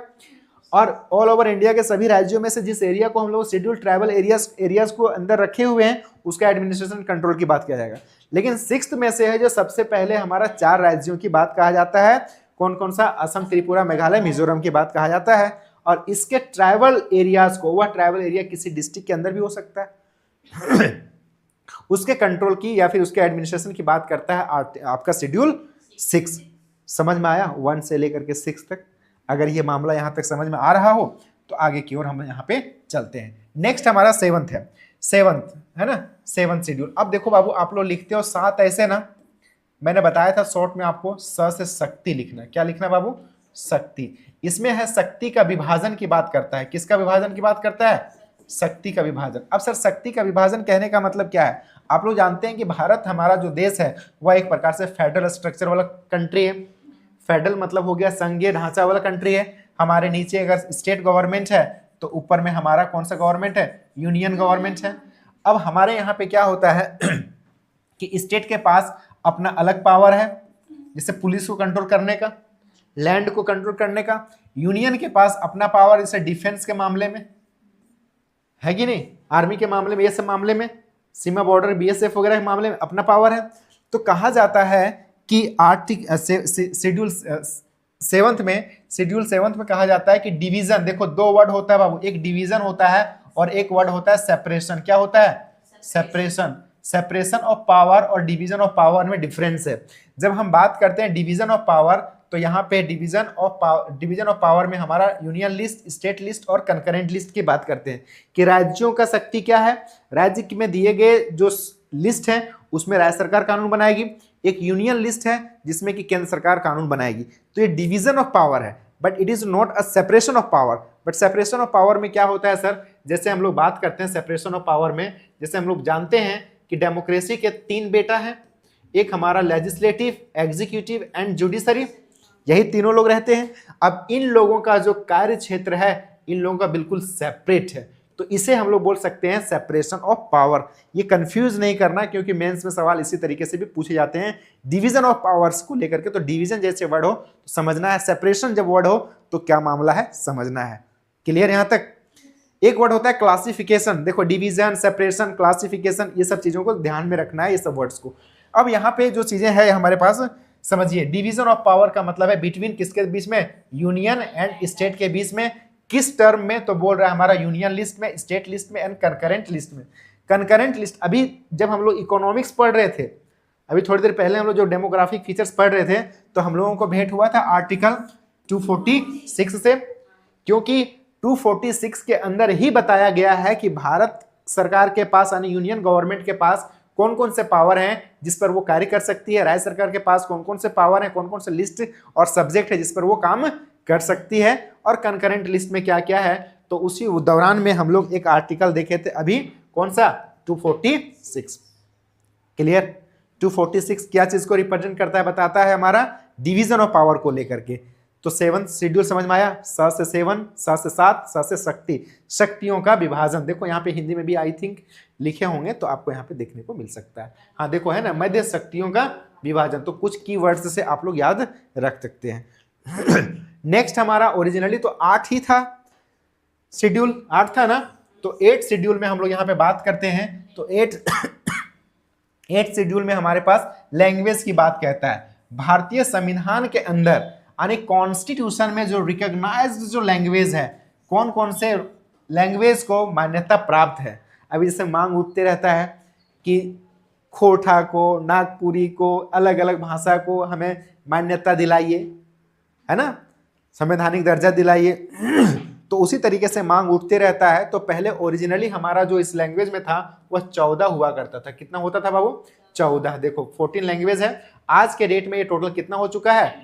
और ऑल ओवर इंडिया के सभी राज्यों में से जिस एरिया को हम लोग शेड्यूल ट्राइबल एरियाज को अंदर रखे हुए हैं उसका एडमिनिस्ट्रेशन कंट्रोल की बात किया जाएगा। लेकिन 6th में से है जो सबसे पहले हमारा 4 राज्यों की बात कहा जाता है, कौन कौन सा, असम, त्रिपुरा, मेघालय, मिजोरम की बात कहा जाता है। और इसके ट्राइबल एरियाज को, वह ट्राइबल एरिया किसी डिस्ट्रिक्ट के अंदर भी हो सकता है उसके कंट्रोल की या फिर उसके एडमिनिस्ट्रेशन की बात करता है आपका शेड्यूल 6। समझ में आया 1 से लेकर के 6 तक? अगर ये मामला यहाँ तक समझ में आ रहा हो तो आगे की ओर हम यहाँ पे चलते हैं। नेक्स्ट हमारा 7th है, 7th है ना, 7th शेड्यूल। अब देखो बाबू, आप लोग लिखते हो 7 ऐसे ना, मैंने बताया था शॉर्ट में आपको स से शक्ति लिखना। क्या लिखना बाबू? शक्ति। इसमें है शक्ति का विभाजन की बात करता है। किसका विभाजन की बात करता है? शक्ति का विभाजन। अब सर शक्ति का विभाजन कहने का मतलब क्या है? आप लोग जानते हैं कि भारत हमारा जो देश है वह एक प्रकार से फेडरल स्ट्रक्चर वाला कंट्री है। फेडरल मतलब हो गया संघीय ढांचा वाला कंट्री है। हमारे नीचे अगर स्टेट गवर्नमेंट है तो ऊपर में हमारा कौन सा गवर्नमेंट है? यूनियन गवर्नमेंट है। अब हमारे यहाँ पे क्या होता है कि स्टेट के पास अपना अलग पावर है, जैसे पुलिस को कंट्रोल करने का, लैंड को कंट्रोल करने का। यूनियन के पास अपना पावर जैसे डिफेंस के मामले में है कि नहीं, आर्मी के मामले में, ये सब मामले में, सीमा बॉर्डर बीएसएफ वगैरह के मामले में अपना पावर है। तो कहा जाता है कि शेड्यूल सेवंथ में कहा जाता है कि डिवीजन, देखो दो वर्ड होता है बाबू, एक डिवीजन होता है और एक वर्ड होता है सेपरेशन। क्या होता है? सेपरेशन। सेपरेशन ऑफ पावर और डिवीजन ऑफ पावर में डिफरेंस है। जब हम बात करते हैं डिवीजन ऑफ पावर तो यहाँ पे डिवीजन ऑफ पावर में हमारा यूनियन लिस्ट, स्टेट लिस्ट और कंकरेंट लिस्ट की बात करते हैं कि राज्यों का शक्ति क्या है। राज्य में दिए गए जो लिस्ट है उसमें राज्य सरकार कानून बनाएगी। एक यूनियन लिस्ट है जिसमें कि केंद्र सरकार कानून बनाएगी। तो ये डिवीजन ऑफ पावर है, but it is not a separation of power. But separation of power में क्या होता है सर? जैसे हम लोग बात करते हैं सेपरेशन ऑफ पावर में, जैसे हम लोग जानते हैं कि डेमोक्रेसी के 3 बेटा हैं, एक हमारा लेजिस्लेटिव, एग्जीक्यूटिव एंड जुडिशरी, यही तीनों लोग रहते हैं। अब इन लोगों का जो कार्य क्षेत्र है इन लोगों का बिल्कुल सेपरेट है, तो इसे हम लोग बोल सकते हैं सेपरेशन ऑफ पावर। ये कंफ्यूज नहीं करना क्योंकि मेंस में सवाल इसी तरीके से भी पूछे जाते हैं डिवीजन ऑफ पावर्स को लेकर के। तो डिवीजन जैसे वर्ड हो तो समझना है, सेपरेशन जब वर्ड हो तो क्या मामला है समझना है। क्लियर यहां तक? एक वर्ड होता है क्लासिफिकेशन। देखो डिवीजन, सेपरेशन, क्लासिफिकेशन, ये सब चीजों को ध्यान में रखना है, ये सब वर्ड्स को। अब यहाँ पे जो चीजें हैं हमारे पास समझिए, डिवीजन ऑफ पावर का मतलब है बिटवीन किसके बीच में? यूनियन एंड स्टेट के बीच में। किस टर्म में? तो बोल रहा है हमारा यूनियन लिस्ट में, स्टेट लिस्ट में एंड कंकरेंट लिस्ट में। कंकरेंट लिस्ट, अभी जब हम लोग इकोनॉमिक्स पढ़ रहे थे, अभी थोड़ी देर पहले हम लोग जो डेमोग्राफिक फीचर्स पढ़ रहे थे, तो हम लोगों को भेंट हुआ था आर्टिकल 246 से, क्योंकि 246 के अंदर ही बताया गया है कि भारत सरकार के पास यानी यूनियन गवर्नमेंट के पास कौन कौन से पावर हैं जिस पर वो कार्य कर सकती है, राज्य सरकार के पास कौन कौन से पावर हैं, कौन कौन से लिस्ट और सब्जेक्ट है जिस पर वो काम कर सकती है, और कंकरेंट लिस्ट में क्या क्या है। तो उसी दौरान में हम लोग एक आर्टिकल देखे थे अभी, कौन सा? 246। क्लियर? 246 क्या चीज को रिप्रेजेंट करता है? बताता है हमारा डिवीजन ऑफ पावर को लेकर के। तो 7th शेड्यूल समझ में आया? 7 से 7, 7 से 7, 7 से शक्ति, शक्तियों का विभाजन। देखो यहाँ पे हिंदी में भी आई थिंक लिखे होंगे तो आपको यहाँ पे देखने को मिल सकता है। हाँ देखो है ना, मध्य शक्तियों का विभाजन। तो कुछ कीवर्ड्स से आप लोग याद रख सकते हैं। नेक्स्ट हमारा ओरिजिनली तो 8 ही था शेड्यूल, 8 था ना, तो 8 शेड्यूल में हम लोग यहाँ पे बात करते हैं। तो 8 शेड्यूल में हमारे पास लैंग्वेज की बात कहता है। भारतीय संविधान के अंदर यानी कॉन्स्टिट्यूशन में जो रिकॉग्नाइज्ड जो लैंग्वेज है, कौन कौन से लैंग्वेज को मान्यता प्राप्त है। अभी जैसे मांग उठते रहता है कि खोरठा को, नागपुरी को, अलग अलग भाषा को हमें मान्यता दिलाइए, है ना, संवैधानिक दर्जा दिलाइए। तो उसी तरीके से मांग उठते रहता है। तो पहले ओरिजिनली हमारा जो इस लैंग्वेज में था वह 14 हुआ करता था। कितना होता था बाबू? 14। देखो 14 लैंग्वेज है, आज के डेट में ये टोटल कितना हो चुका है?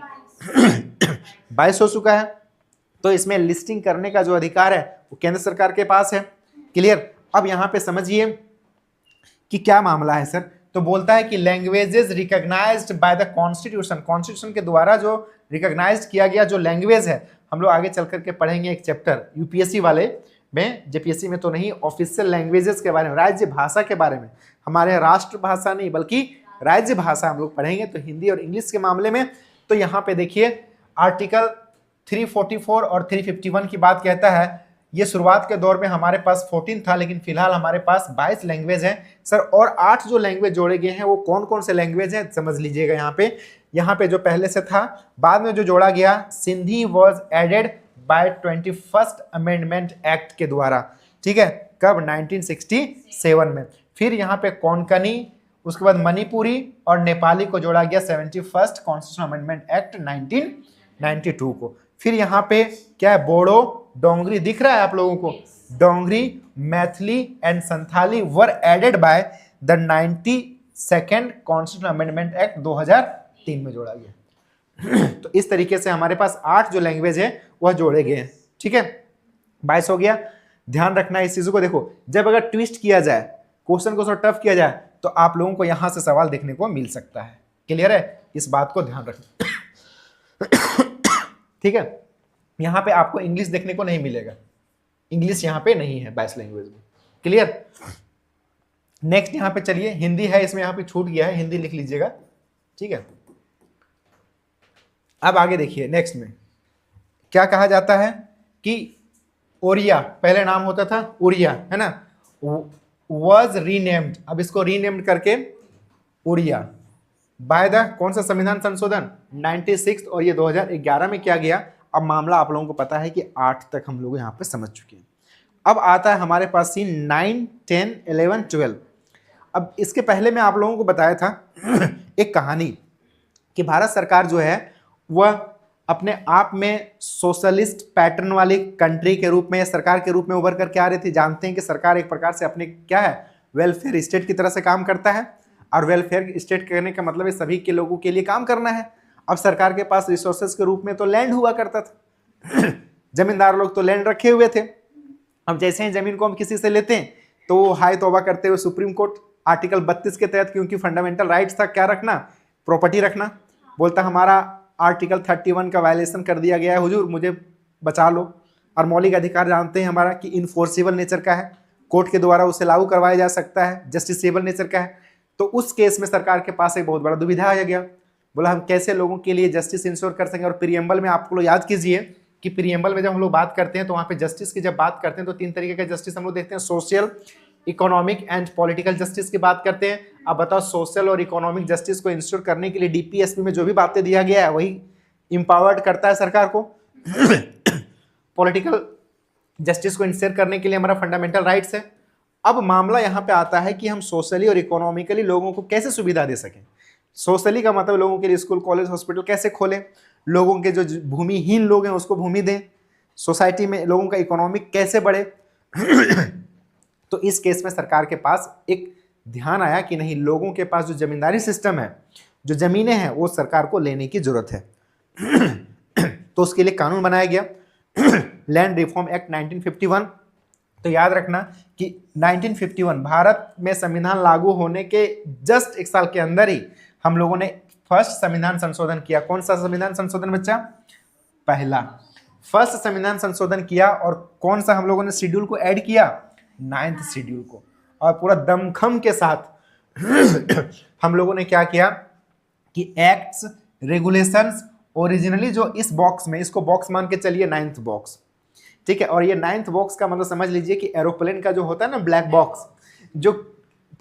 22 हो चुका है। तो इसमें लिस्टिंग करने का जो अधिकार है वो केंद्र सरकार के पास है। क्लियर? अब यहाँ पे समझिए कि क्या मामला है सर। तो बोलता है कि languages recognised by the constitution, constitution के द्वारा जो रिकॉग्नाइज्ड किया गया जो लैंग्वेज है, हम लोग आगे चल करके पढ़ेंगे एक चैप्टर यूपीएससी वाले में, जेपीएससी में तो नहीं, ऑफिशियल लैंग्वेजेस के बारे में, राज्य भाषा के बारे में। हमारे राष्ट्र भाषा नहीं बल्कि राज्य भाषा हम लोग पढ़ेंगे, तो हिंदी और इंग्लिश के मामले में। तो यहाँ पे देखिए आर्टिकल 344 और 351 की बात कहता है। ये शुरुआत के दौर में हमारे पास 14 था, लेकिन फिलहाल हमारे पास 22 लैंग्वेज हैं सर, और 8 जो लैंग्वेज जोड़े गए हैं वो कौन कौन से लैंग्वेज हैं समझ लीजिएगा। यहाँ पे जो पहले से था, बाद में जो जोड़ा गया, Sindhi was added by 21st amendment act के द्वारा। ठीक है, कब? 1967 में। फिर यहाँ पे कोंकणी, उसके बाद मणिपुरी और नेपाली को जोड़ा गया 71st कॉन्स्टिट्यूशन अमेंडमेंट एक्ट 1992 को। फिर यहाँ पे क्या है? बोडो, डोंगरी, दिख रहा है आप लोगों को? Dogri, Maithili and Santhali were added by the 92nd constitution amendment act 2003 में जोड़ा गया। तो इस तरीके से हमारे पास 8 जो लैंग्वेज है वह जोड़े गए हैं। ठीक है, 22 हो गया। ध्यान रखना है इस चीज़ों को। देखो जब अगर ट्विस्ट किया जाए, क्वेश्चन को थोड़ा टफ किया जाए, तो आप लोगों को यहां से सवाल देखने को मिल सकता है। क्लियर है, इस बात को ध्यान रखना। ठीक है, यहां पे आपको इंग्लिश देखने को नहीं मिलेगा, इंग्लिश यहां पे नहीं है बैच लैंग्वेज में। क्लियर। नेक्स्ट यहां पे चलिए, हिंदी है, इसमें यहां पे छूट गया है, हिंदी लिख लीजिएगा। ठीक है, अब आगे देखिए नेक्स्ट में क्या कहा जाता है कि ओरिया, पहले नाम होता था उड़िया, है ना, वॉज रीनेम्ड, अब इसको रीनेम्ड करके उड़िया बाय द कौन सा संविधान संशोधन 96, और ये 2011 में किया गया। अब मामला आप लोगों को पता है कि 8 तक हम लोग यहाँ पे समझ चुके हैं। अब आता है हमारे पास सीन 9, 10, 11, 12। अब इसके पहले मैं आप लोगों को बताया था एक कहानी कि भारत सरकार जो है वह अपने आप में सोशलिस्ट पैटर्न वाली कंट्री के रूप में या सरकार के रूप में उभर कर के आ रही थी। जानते हैं कि सरकार एक प्रकार से अपने क्या है, वेलफेयर स्टेट की तरह से काम करता है, और वेलफेयर स्टेट करने का मतलब है सभी के लोगों के लिए काम करना है। अब सरकार के पास रिसोर्सेज के रूप में तो लैंड हुआ करता था, जमींदार लोग तो लैंड रखे हुए थे। अब जैसे ही जमीन को हम किसी से लेते हैं तो वो हाय तौबा करते हुए सुप्रीम कोर्ट आर्टिकल 32 के तहत, क्योंकि फंडामेंटल राइट्स था क्या रखना, प्रॉपर्टी रखना, बोलता हमारा आर्टिकल 31 का वायलेशन कर दिया गया है हुजूर, मुझे बचा लो। और मौलिक अधिकार जानते हैं हमारा कि इन्फोर्सेबल नेचर का है, कोर्ट के द्वारा उसे लागू करवाया जा सकता है, जस्टिसेबल नेचर का है। तो उस केस में सरकार के पास एक बहुत बड़ा दुविधा आ गया, बोला हम कैसे लोगों के लिए जस्टिस इंश्योर कर सकें। और प्रीएम्बल में आपको लोग याद कीजिए कि प्रीएम्बल में जब हम लोग बात करते हैं तो वहाँ पे जस्टिस की जब बात करते हैं तो 3 तरीके का जस्टिस हम लोग देखते हैं, social, economic and political justice की बात करते हैं। अब बताओ सोशल और इकोनॉमिक जस्टिस को इंश्योर करने के लिए डीपीएसपी में जो भी बातें दिया गया है वही इंपावर्ड करता है सरकार को। पॉलिटिकल जस्टिस को इंश्योर करने के लिए हमारा फंडामेंटल राइट्स है। अब मामला यहाँ पे आता है कि हम सोशली और इकोनॉमिकली लोगों को कैसे सुविधा दे सकें। सोशली का मतलब लोगों के लिए स्कूल, कॉलेज, हॉस्पिटल कैसे खोलें, लोगों के जो भूमिहीन लोग हैं उसको भूमि दें, सोसाइटी में लोगों का इकोनॉमिक कैसे बढ़े। तो इस केस में सरकार के पास एक ध्यान आया कि नहीं, लोगों के पास जो जमींदारी सिस्टम है, जो जमीनें हैं, वो सरकार को लेने की जरूरत है। तो उसके लिए कानून बनाया गया, लैंड रिफॉर्म एक्ट 1951। तो याद रखना कि 1951 भारत में संविधान लागू होने के जस्ट 1 साल के अंदर ही हम लोगों ने फर्स्ट संविधान संशोधन किया। कौन सा संविधान संशोधन बच्चा? पहला, फर्स्ट संविधान संशोधन किया। और कौन सा हम लोगों ने शेड्यूल को ऐड किया? 9th शेड्यूल को। और पूरा दमखम के साथ हम लोगों ने क्या किया कि एक्ट्स, रेगुलेशंस, ओरिजिनली जो इस बॉक्स में, इसको बॉक्स मान के चलिए 9th बॉक्स, ठीक है। और ये 9th बॉक्स का मतलब समझ लीजिए कि एरोप्लेन का जो होता है ना ब्लैक बॉक्स, जो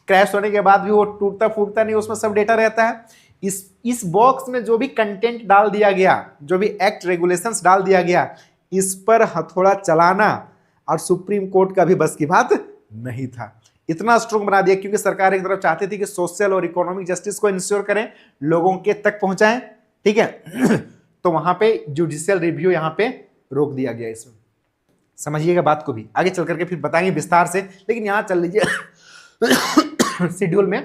क्रैश होने के बाद भी वो टूटता फूटता नहीं, उसमें सब डेटा रहता है। इस बॉक्स में जो भी कंटेंट डाल दिया गया, जो भी एक्ट रेगुलेशंस डाल दिया गया, इस पर हथौड़ा चलाना और सुप्रीम कोर्ट का भी बस की बात नहीं था। इतना स्ट्रॉन्ग बना दिया क्योंकि सरकार एक तरफ चाहती थी कि सोशल और इकोनॉमिक जस्टिस को इंश्योर करें, लोगों के तक पहुंचाएं, ठीक है। तो वहां पे जुडिशियल रिव्यू यहां पे रोक दिया गया। इसमें समझिएगा बात को भी, आगे चल करके फिर बताएंगे विस्तार से, लेकिन यहां चल लीजिए शेड्यूल में।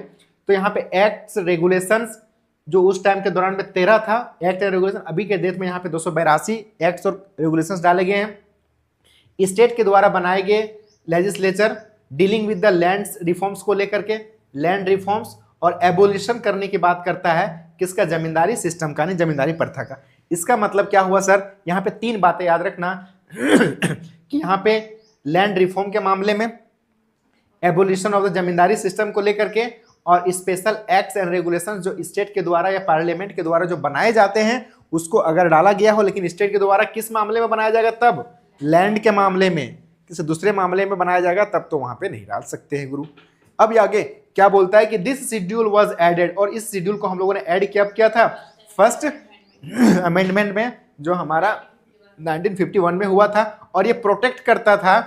तो यहाँ पे एक्ट्स, रेगुलेशंस जो उस टाइम के दौरान में 13 था एक्ट एंड रेगुलेशन, अभी के डेट में यहाँ पे 282 एक्ट्स और रेगुलेशंस डाले गए हैं। स्टेट के द्वारा बनाए गए legislature dealing with the lands reforms को लेकर के, लैंड रिफॉर्म्स और एबोलिशन करने की बात करता है किसका? जमींदारी सिस्टम का, नहीं जमींदारी प्रथा का। इसका मतलब क्या हुआ सर? यहाँ पे 3 बातें याद रखना कि यहाँ पे लैंड रिफॉर्म के मामले में, abolition of the zamindari system को लेकर के, और स्पेशल एक्ट्स एंड रेगुलेशंस जो स्टेट के द्वारा या पार्लियामेंट के द्वारा जो बनाए जाते हैं, उसको अगर डाला गया हो, लेकिन स्टेट के द्वारा किस मामले में बनाया जाएगा? तब लैंड के मामले में, किसी दूसरे मामले में बनाया जाएगा तब तो वहां पे नहीं डाल सकते हैं गुरु। अब ये आगे क्या बोलता है कि दिस शेड्यूल वाज एडेड, और इस शेड्यूल को हम लोगों ने ऐड किया था फर्स्ट अमेंडमेंट में जो हमारा 1951 में हुआ था। और ये प्रोटेक्ट करता था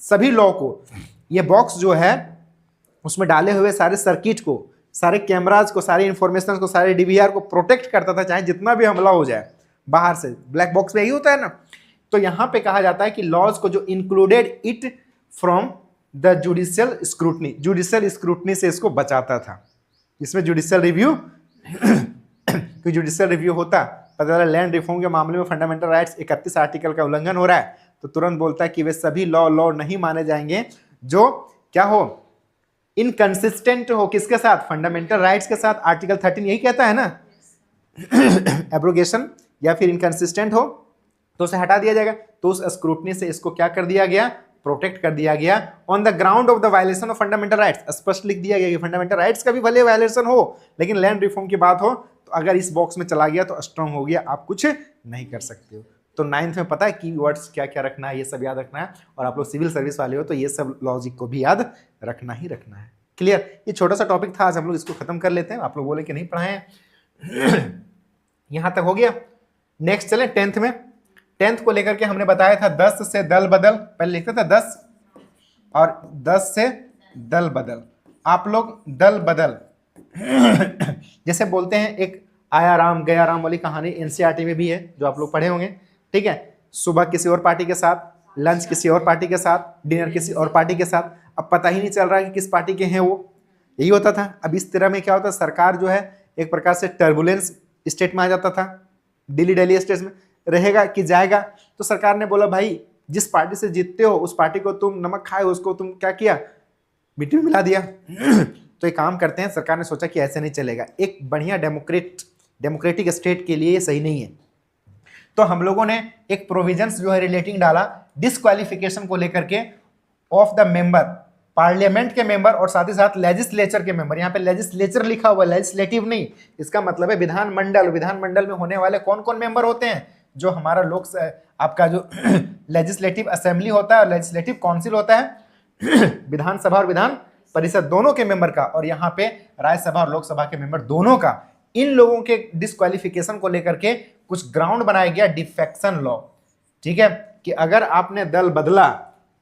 सभी लॉ को। ये बॉक्स जो है उसमें डाले हुए सारे सर्किट को, सारे कैमराज को, सारे इंफॉर्मेशन को, सारे डीवीआर को प्रोटेक्ट करता था, चाहे जितना भी हमला हो जाए बाहर से। ब्लैक बॉक्स में यही होता है ना। तो यहां पे कहा जाता है कि लॉज को जो included it from the judicial scrutiny, judicial scrutiny से इसको बचाता था। इसमें जुडिशियल रिव्यू कोई जुडिशियल रिव्यू होता, पता चला लैंड रिफॉर्म के मामले में फंडामेंटल राइट्स 31 आर्टिकल का उल्लंघन हो रहा है, तो तुरंत बोलता है कि वे सभी लॉ लॉ नहीं माने जाएंगे जो क्या हो, इनकंसिस्टेंट हो किसके साथ, फंडामेंटल राइट्स के साथ। आर्टिकल 13 यही कहता है ना, एब्रोगेशन या फिर इनकंसिस्टेंट हो तो उसे हटा दिया जाएगा। तो उस स्क्रूटनी से इसको क्या कर दिया गया, प्रोटेक्ट कर दिया गया on the ground of the violation of fundamental rights. स्पष्ट लिख दिया गया कि फंडामेंटल राइट्स का भी भले वायलेशन हो, लेकिन लैंड रिफॉर्म की बात हो तो अगर इस बॉक्स में चला गया तो स्ट्रांग हो गया, आप कुछ नहीं कर सकते हो। तो 9th में पता है कीवर्ड्स क्या क्या रखना है, ये सब याद रखना है। और आप लोग सिविल सर्विस वाले हो तो ये सब लॉजिक को भी याद रखना ही रखना है। क्लियर, ये छोटा सा टॉपिक था, आज हम लोग इसको खत्म कर लेते हैं। आप लोग बोले कि नहीं पढ़ाए यहां तक हो गया। नेक्स्ट चले 10th में। 10th को लेकर के हमने बताया था 10 से दल बदल, पहले लिखते थे 10 और 10 से दल बदल। आप लोग दल बदल जैसे बोलते हैं, एक आया राम गया राम वाली कहानी एनसीईआरटी में भी है जो आप लोग पढ़े होंगे, ठीक है। सुबह किसी और पार्टी के साथ, लंच किसी और पार्टी के साथ, डिनर किसी और पार्टी के साथ, अब पता ही नहीं चल रहा है कि किस पार्टी के हैं वो, यही होता था। अब इस तरह में क्या होता है, सरकार जो है एक प्रकार से टर्बुलेंस स्टेट में आ जाता था, दिल्ली स्टेट में रहेगा कि जाएगा। तो सरकार ने बोला भाई जिस पार्टी से जीतते हो उस पार्टी को तुम नमक खाए, उसको तुम क्या किया, मिट्टी में मिला दिया। तो एक काम करते हैं, सरकार ने सोचा कि ऐसे नहीं चलेगा, एक बढ़िया डेमोक्रेटिक स्टेट के लिए ये सही नहीं है। तो हम लोगों ने एक प्रोविजंस जो है रिलेटिंग डाला डिस्क्वालिफिकेशन को लेकर के ऑफ द मेंबर, पार्लियामेंट के मेंबर और साथ ही साथ लेजिस्लेचर के मेंबर। यहाँ पे लेजिस्लेचर लिखा हुआ है, लेजिस्लेटिव नहीं, इसका मतलब है विधानमंडल। विधानमंडल में होने वाले कौन कौन मेंबर होते हैं, जो हमारा आपका जो लेजिस्लेटिव असेंबली होता है और लेजिस्लेटिव काउंसिल होता है, विधानसभा और विधान परिषद दोनों के मेंबर का, और यहाँ पे राज्यसभा और लोकसभा के मेंबर दोनों का। इन लोगों के डिस्क्वालिफिकेशन को लेकर के कुछ ग्राउंड बनाया गया डिफेक्शन लॉ, ठीक है, कि अगर आपने दल बदला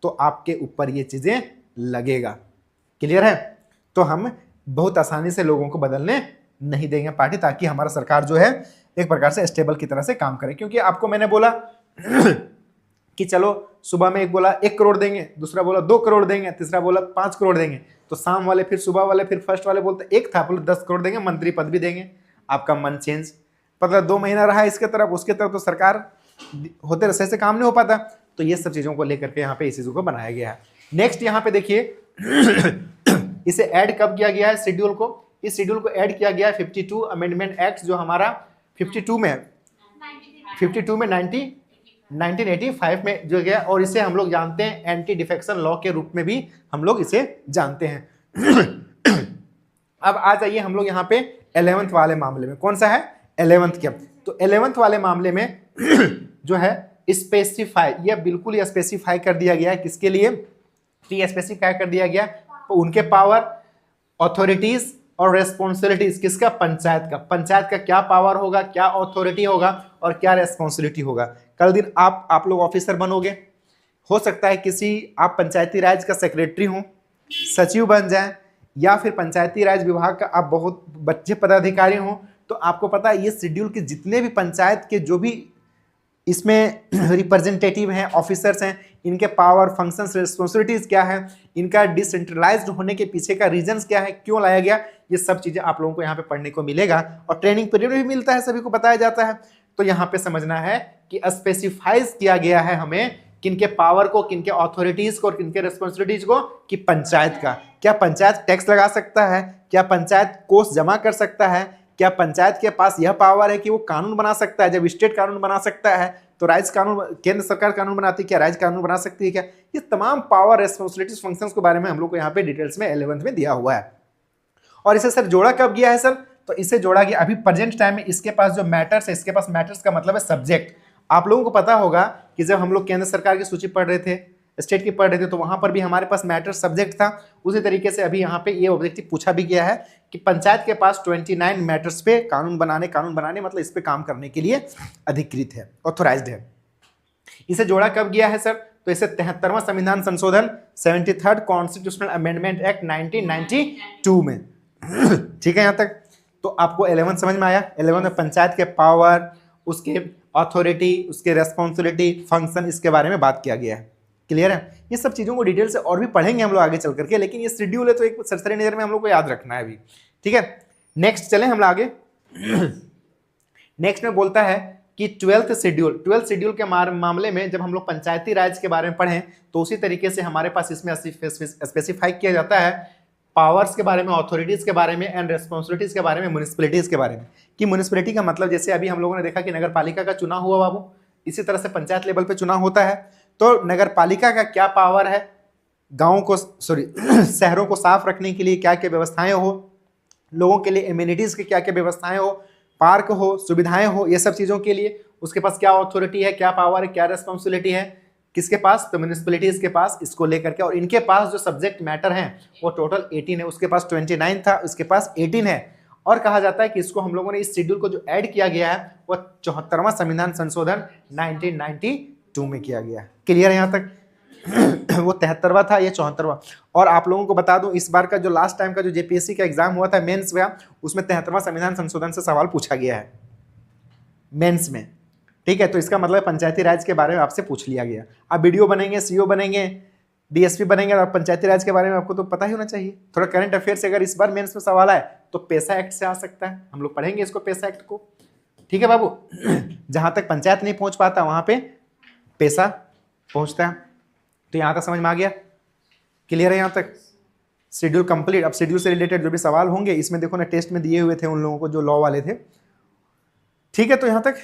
तो आपके ऊपर ये चीजें लगेगा। क्लियर है, तो हम बहुत आसानी से लोगों को बदलने नहीं देंगे पार्टी, ताकि हमारा सरकार जो है एक प्रकार से स्टेबल की तरह से काम करे। क्योंकि आपको मैंने बोला कि चलो सुबह में एक बोला 1 करोड़ देंगे, दूसरा बोला 2 करोड़ देंगे, तीसरा बोला 5 करोड़ देंगे, तो शाम वाले फिर सुबह वाले फिर फर्स्ट वाले बोलते 1 था, बोले 10 करोड़ देंगे, मंत्री पद भी देंगे। आपका मन चेंज, मतलब 2 महीना रहा इसके तरफ उसके तरफ, तो सरकार होते रहे से काम नहीं हो पाता। तो ये सब चीजों को लेकर के यहाँ पे इस चीजों को बनाया गया है। नेक्स्ट यहाँ पे देखिए इसे ऐड कब किया गया है शेड्यूल को, इस शेड्यूल को ऐड किया गया है 52 अमेंडमेंट एक्ट जो हमारा 52 में 1985 में जो गया, और इसे हम लोग जानते हैं एंटी डिफेक्शन लॉ के रूप में भी हम लोग इसे जानते हैं। अब आ जाइए हम लोग यहाँ पे 11th वाले मामले में, कौन सा है 11th के। तो 11th वाले मामले में जो है स्पेसिफाई, यह बिल्कुल स्पेसिफाई कर दिया गया है किसके लिए, स्पेसिफाई कर दिया गया उनके पावर, अथॉरिटीज और रेस्पॉन्सिबिलिटीज। किसका, पंचायत का। पंचायत का क्या पावर होगा, क्या अथॉरिटी होगा और क्या रेस्पॉन्सिबिलिटी होगा। कल दिन आप लोग ऑफिसर बनोगे, हो सकता है किसी आप पंचायती राज का सेक्रेटरी हो, सचिव बन जाए, या फिर पंचायती राज विभाग का आप बहुत बच्चे पदाधिकारी हो। तो आपको पता है ये शेड्यूल के जितने भी पंचायत के जो भी इसमें रिप्रेजेंटेटिव हैं, ऑफिसर्स हैं, इनके पावर, फंक्शंस, रिस्पॉन्सिबिलिटीज क्या है, इनका डिसेंट्रलाइज्ड होने के पीछे का रीजंस क्या है, क्यों लाया गया, ये सब चीजें आप लोगों को यहाँ पे पढ़ने को मिलेगा। और ट्रेनिंग पीरियड भी मिलता है, सभी को बताया जाता है। तो यहाँ पे समझना है कि स्पेसिफाइज किया गया है हमें किनके पावर को, किनके अथॉरिटीज को और किनके रिस्पॉन्सिबिलिटीज को, कि पंचायत का। क्या पंचायत टैक्स लगा सकता है, क्या पंचायत कोष जमा कर सकता है, क्या पंचायत के पास यह पावर है कि वो कानून बना सकता है। जब स्टेट कानून बना सकता है तो राज्य कानून, केंद्र सरकार कानून बनाती है, क्या राज्य कानून बना सकती है क्या। ये तमाम पावर, रेस्पॉन्सिबिलिटीज, फंक्शंस के बारे में हम लोग को यहाँ पे डिटेल्स में 11th में दिया हुआ है। और इसे सर जोड़ा कब गया है सर, तो इसे जोड़ा गया अभी प्रेजेंट टाइम में। इसके पास जो मैटर्स है, इसके पास मैटर्स का मतलब है सब्जेक्ट। आप लोगों को पता होगा कि जब हम लोग केंद्र सरकार की सूची पढ़ रहे थे, स्टेट की पढ़ रहे थे, तो वहां पर भी हमारे पास मैटर सब्जेक्ट था। उसी तरीके से अभी यहाँ पे ये ऑब्जेक्टिव पूछा भी गया है कि पंचायत के पास 29 मैटर्स पे कानून बनाने मतलब इस पे काम करने के लिए अधिकृत है, ऑथोराइज्ड है। इसे जोड़ा कब गया है सर, तो इसे 73वां संविधान संशोधन 73rd कॉन्स्टिट्यूशनल अमेंडमेंट एक्ट 1992 में। ठीक है यहाँ तक। तो आपको 11 समझ में आया। 11 में पंचायत के पावर, उसके अथॉरिटी, उसके रेस्पॉन्सिबिलिटी, फंक्शन, इसके बारे में बात किया गया है। क्लियर है। ये सब चीजों को डिटेल से और भी पढ़ेंगे हम लोग आगे चल करके, लेकिन ये शेड्यूल है तो एक सरसरी नजर में हम लोग को याद रखना है अभी। ठीक है, नेक्स्ट चलें हम लोग आगे। नेक्स्ट में बोलता है कि 12th शेड्यूल के मामले में जब हम लोग पंचायती राज के बारे में पढ़ें तो उसी तरीके से हमारे पास इसमें स्पेसिफाई किया जाता है पावर्स के बारे में, अथॉरिटीज के बारे में एंड रेस्पॉन्सिबिलिटीज के बारे में, म्युनिसिपैलिटीज के बारे में। कि म्युनिसिपैलिटी का मतलब जैसे अभी हम लोगों ने देखा कि नगर पालिका का चुनाव हुआ बाबू, इसी तरह से पंचायत लेवल पे चुनाव होता है। तो नगर पालिका का क्या पावर है, गाँव को शहरों को साफ रखने के लिए क्या क्या व्यवस्थाएं हो, लोगों के लिए एमिनिटीज की क्या क्या व्यवस्थाएं हो, पार्क हो, सुविधाएं हो, ये सब चीज़ों के लिए उसके पास क्या अथॉरिटी है, क्या पावर है, क्या रेस्पॉन्सिबिलिटी है, किसके पास, तो म्युनिसिपैलिटीज के पास, इसको लेकर के। और इनके पास जो सब्जेक्ट मैटर हैं वो टोटल 18 है, उसके पास 29 था, उसके पास 18 है। और कहा जाता है कि इसको हम लोगों ने इस शेड्यूल को जो ऐड किया गया है वो 74वां संविधान संशोधन 1992 में किया गया है। क्लियर है यहाँ तक? वो 73वां था, ये 74वां। और आप लोगों को बता दूं इस बार का जो लास्ट टाइम का जो जेपीएससी का एग्जाम हुआ था मेंस में, उसमें 73वां संविधान संशोधन से सवाल पूछा गया है मेंस में। ठीक है, तो इसका मतलब पंचायती राज के बारे में आपसे पूछ लिया गया। आप वीडियो बनेंगे, सीओ बनेंगे, डीएसपी बनेंगे, और पंचायती राज के बारे में आपको तो पता ही होना चाहिए। थोड़ा करंट अफेयर से अगर इस बार मेंस में सवाल आए तो पैसा एक्ट से आ सकता है, हम लोग पढ़ेंगे इसको, पैसा एक्ट को। ठीक है बाबू, जहां तक पंचायत नहीं पहुंच पाता वहां पे पैसा पहुंचता है। तो यहां तक समझ में आ गया? क्लियर है यहाँ तक? Schedule complete. अब शेड्यूल से रिलेटेड जो भी सवाल होंगे इसमें देखो ना, टेस्ट में दिए हुए थे उन लोगों को जो लॉ वाले थे। ठीक है, तो यहाँ तक